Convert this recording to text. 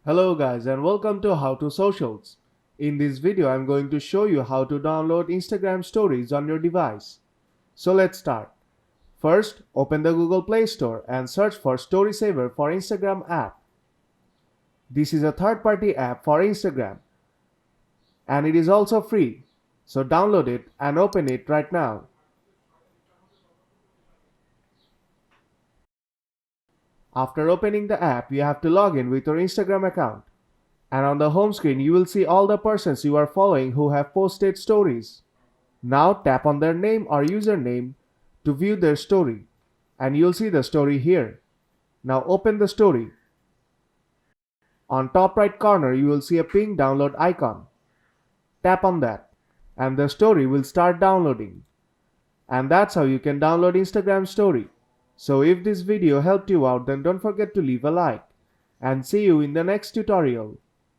Hello guys and welcome to How to Socials. In this video I'm going to show you how to download Instagram stories on your device. So let's start. First, open the Google Play Store and search for Story Saver for Instagram app. This is a third-party app for Instagram and it is also free. So download it and open it right now. After opening the app, you have to log in with your Instagram account. And on the home screen, you will see all the persons you are following who have posted stories. Now tap on their name or username to view their story. And you'll see the story here. Now open the story. On top right corner, you will see a pink download icon. Tap on that. And the story will start downloading. And that's how you can download Instagram story. So if this video helped you out, then don't forget to leave a like. And see you in the next tutorial.